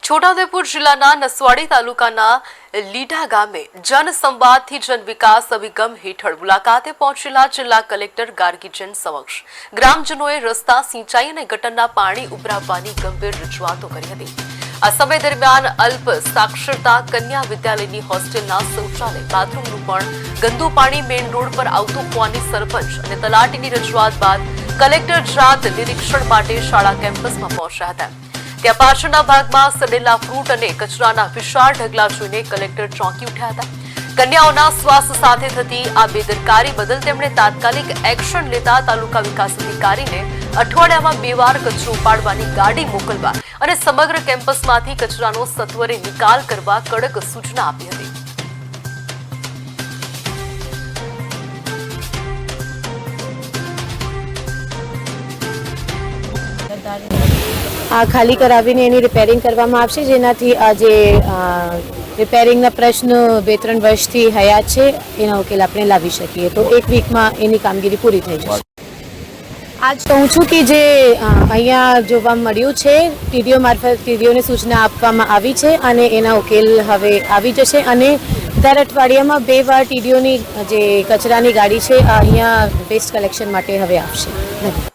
છોટાઉદેપુર જિલ્લાના નસવાડી તાલુકાના લીઢા ગામે જનસંવાદથી જનવિકાસ અભિગમ હેઠળ મુલાકાતે પહોંચેલા જિલ્લા કલેક્ટર ગાર્ગીચંદ સમક્ષ ગ્રામજનોએ રસ્તા, સિંચાઈ અને ગટરના પાણી ઉભરાવવાની ગંભીર રજૂઆતો કરી હતી। આ સમય દરમિયાન અલ્પ સાક્ષરતા કન્યા વિદ્યાલયની હોસ્ટેલના શૌચાલય, બાથરૂમનું પણ ગંદુ પાણી મેઇન રોડ પર આવતું હોવાની સરપંચ અને તલાટીની રજૂઆત બાદ કલેક્ટર જાત નિરીક્ષણ માટે શાળા કેમ્પસમાં પહોંચ્યા હતા। ત્યાં પાછળના ભાગમાં સડેલા ફ્રૂટ અને કચરાના વિશાળ ઢગલા જોઈને કલેક્ટર ચોંકી ઉઠ્યા હતા। કન્યાઓના સ્વાસ્થ્ય સાથે થતી આ બેદરકારી બદલ તેમણે તાત્કાલિક એક્શન લેતા તાલુકા વિકાસ અધિકારીને અઠવાડિયામાં 2 વાર કચરો ઉપાડવાની ગાડી મોકલવા અને સમગ્ર કેમ્પસમાંથી કચરાનો સત્વરે નિકાલ કરવા કડક સૂચના આપી હતી। આ ખાલી કરાવીને એની રિપેરિંગ કરવામાં આવશે, જેનાથી આ જે રિપેરિંગના પ્રશ્ન 2-3 વર્ષથી હયાત છે એના ઉકેલ આપણે લાવી શકીએ તો 1 વીકમાં એની કામગીરી પૂરી થઈ જશે। આજ કહું છું કે જે અહીંયા જોવા મળ્યું છે, ટીડીઓ મારફત ટીડીઓને સૂચના આપવામાં આવી છે અને એના ઉકેલ હવે આવી જશે અને દર અઠવાડિયામાં 2 વાર ટીડીઓની જે કચરાની ગાડી છે અહીંયા વેસ્ટ કલેક્શન માટે હવે આવશે।